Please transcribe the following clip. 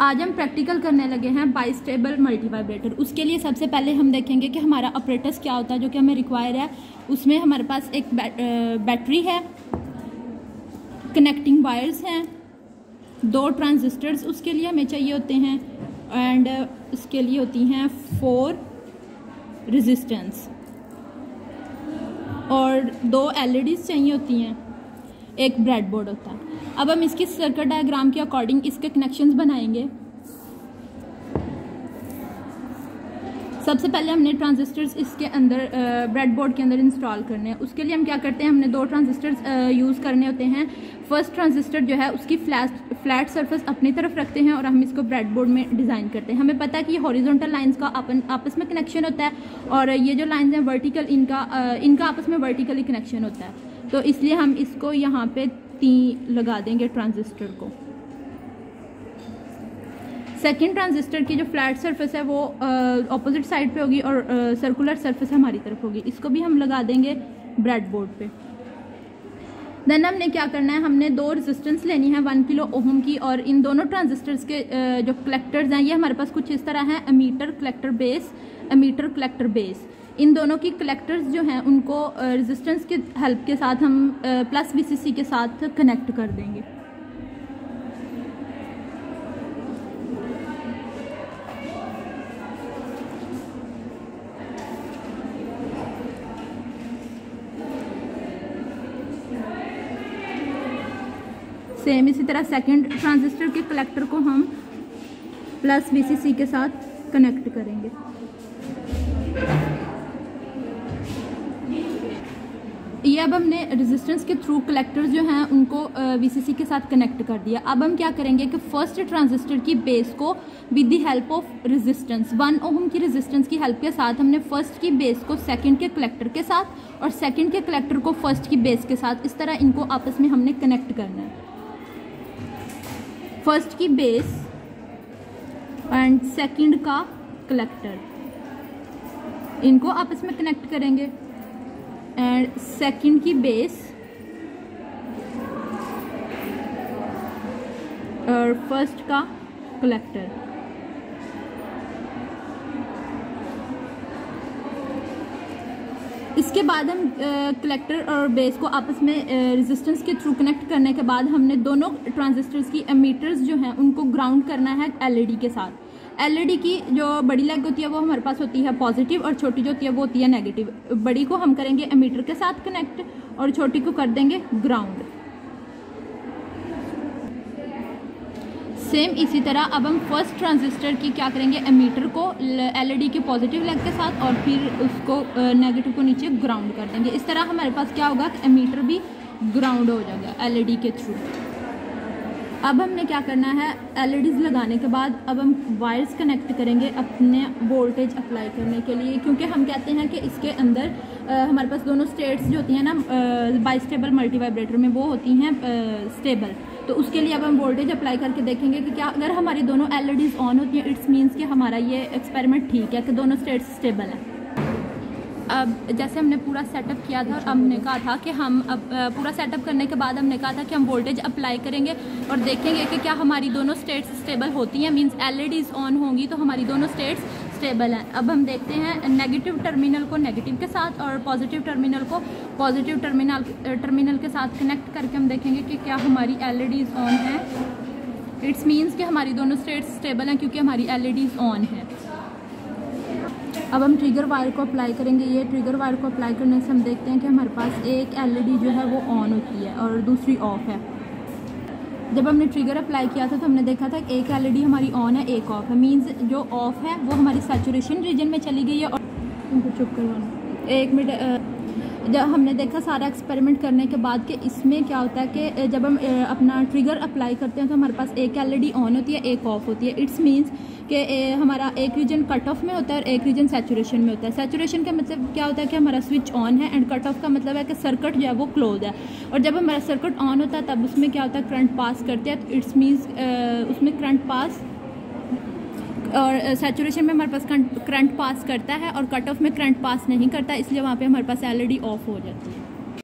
आज हम प्रैक्टिकल करने लगे हैं बाइस्टेबल मल्टी वाइब्रेटर। उसके लिए सबसे पहले हम देखेंगे कि हमारा ऑपरेटर्स क्या होता है जो कि हमें रिक्वायर है। उसमें हमारे पास एक बैटरी है, कनेक्टिंग वायर्स हैं, 2 ट्रांजिस्टर्स उसके लिए हमें चाहिए होते हैं एंड उसके लिए होती हैं 4 रेजिस्टेंस और 2 LEDs चाहिए होती हैं, एक ब्रेडबोर्ड होता है। अब हम इसकी सर्किट डायग्राम के अकॉर्डिंग इसके कनेक्शंस बनाएंगे। सबसे पहले हमने ट्रांजिस्टर्स इसके अंदर ब्रेडबोर्ड के अंदर इंस्टॉल करने हैं। उसके लिए हम क्या करते हैं, हमने 2 ट्रांजिस्टर्स यूज़ करने होते हैं। फर्स्ट ट्रांजिस्टर जो है उसकी फ्लैट सरफेस अपनी तरफ रखते हैं और हम इसको ब्रेडबोर्ड में डिज़ाइन करते हैं। हमें पता है कि ये हॉरिजॉन्टल लाइंस का आपस में कनेक्शन होता है और ये जो लाइंस हैं वर्टिकल, इनका आपस में वर्टिकली कनेक्शन होता है। तो इसलिए हम इसको यहाँ पे 3 लगा देंगे ट्रांजिस्टर को। सेकेंड ट्रांजिस्टर की जो फ्लैट सरफेस है वो ऑपोजिट साइड पे होगी और सर्कुलर सरफेस हमारी तरफ होगी। इसको भी हम लगा देंगे ब्रेडबोर्ड पे। देन हमने क्या करना है, हमने 2 रेजिस्टेंस लेनी है 1 किलो ओम की और इन दोनों ट्रांजिस्टर्स के जो कलेक्टर्स हैं ये हमारे पास कुछ इस तरह हैं, emitter collector base, emitter collector base. इन दोनों की कलेक्टर्स जो हैं उनको रेजिस्टेंस के हेल्प के साथ हम प्लस VCC के साथ कनेक्ट कर देंगे। सेम इसी तरह सेकंड ट्रांजिस्टर के कलेक्टर को हम प्लस VCC के साथ कनेक्ट करेंगे। ये अब हमने रेजिस्टेंस के थ्रू कलेक्टर्स जो हैं उनको VCC के साथ कनेक्ट कर दिया। अब हम क्या करेंगे कि फर्स्ट ट्रांजिस्टर की बेस को with the help of resistance 1 ओम की रेजिस्टेंस की हेल्प के साथ हमने फर्स्ट की बेस को सेकंड के कलेक्टर के साथ और सेकंड के कलेक्टर को फर्स्ट की बेस के साथ, इस तरह इनको आपस में हमने कनेक्ट करना है। फर्स्ट की बेस एंड सेकंड का कलेक्टर, इनको आपस में कनेक्ट करेंगे एंड सेकंड की बेस और फर्स्ट का कलेक्टर। इसके बाद हम कलेक्टर और बेस को आपस में रेजिस्टेंस के थ्रू कनेक्ट करने के बाद हमने दोनों ट्रांजिस्टर्स की एमीटर्स जो हैं उनको ग्राउंड करना है LED के साथ। LED की जो बड़ी लेग होती है वो हमारे पास होती है पॉजिटिव और छोटी जो होती है वो होती है नेगेटिव। बड़ी को हम करेंगे एमीटर के साथ कनेक्ट और छोटी को कर देंगे ग्राउंड। सेम इसी तरह अब हम फर्स्ट ट्रांजिस्टर की क्या करेंगे, एमीटर को LED की पॉजिटिव लेग के साथ और फिर उसको नेगेटिव को नीचे ग्राउंड कर देंगे। इस तरह हमारे पास क्या होगा, एमीटर भी ग्राउंड हो जाएगा LED के थ्रू। अब हमने क्या करना है, LEDs लगाने के बाद अब हम वायर्स कनेक्ट करेंगे अपने वोल्टेज अप्लाई करने के लिए, क्योंकि हम कहते हैं कि इसके अंदर हमारे पास दोनों स्टेट्स जो होती हैं ना बाइस्टेबल मल्टी वाइब्रेटर में वो होती हैं स्टेबल। तो उसके लिए अब हम वोल्टेज अप्लाई करके देखेंगे कि क्या अगर हमारी दोनों LEDs ऑन होती हैं इट्स मीन्स कि हमारा ये एक्सपेरिमेंट ठीक है कि दोनों स्टेट्स स्टेबल हैं। अब जैसे हमने पूरा सेटअप किया था और हमने कहा था कि हम अब पूरा सेटअप करने के बाद हमने कहा था कि हम वोल्टेज अप्लाई करेंगे और देखेंगे कि क्या हमारी दोनों स्टेट्स स्टेबल होती हैं, मींस LEDs ऑन होंगी तो हमारी दोनों स्टेट्स स्टेबल हैं। अब हम देखते हैं नेगेटिव टर्मिनल को नेगेटिव के साथ और पॉजिटिव टर्मिनल को पॉजिटिव टर्मिनल के साथ कनेक्ट करके हम देखेंगे कि क्या हमारी LEDs ऑन है। इट्स मीन्स कि हमारी दोनों स्टेट्स स्टेबल हैं क्योंकि हमारी LEDs ऑन है। अब हम ट्रिगर वायर को अप्लाई करेंगे। ये ट्रिगर वायर को अप्लाई करने से हम देखते हैं कि हमारे पास एक LED जो है वो ऑन होती है और दूसरी ऑफ है। जब हमने ट्रिगर अप्लाई किया था तो हमने देखा था कि एक LED हमारी ऑन है, एक ऑफ है। मींस जो ऑफ है वो हमारी सैचुरेशन रीजन में चली गई है। और उनको चुप करवाना 1 मिनट। जब हमने देखा सारा एक्सपेरिमेंट करने के बाद कि इसमें क्या होता है कि जब हम अपना ट्रिगर अप्लाई करते हैं तो हमारे पास एक LED ऑन होती है, एक ऑफ होती है। इट्स मीन्स कि हमारा एक रीजन कट ऑफ में होता है और एक रीजन सैचुरेशन में होता है। सैचुरेशन का मतलब क्या होता है कि हमारा स्विच ऑन है एंड कट ऑफ का मतलब है कि सर्किट जो है वो क्लोज है। और जब हमारा सर्किट ऑन होता है तब उसमें क्या होता है, करंट पास करते हैं। तो इट्स मीन्स उसमें करंट पास और सैचुरेशन में हमारे पास करंट पास करता है और कट ऑफ में करंट पास नहीं करता, इसलिए वहाँ पे हमारे पास LED ऑफ हो जाती है।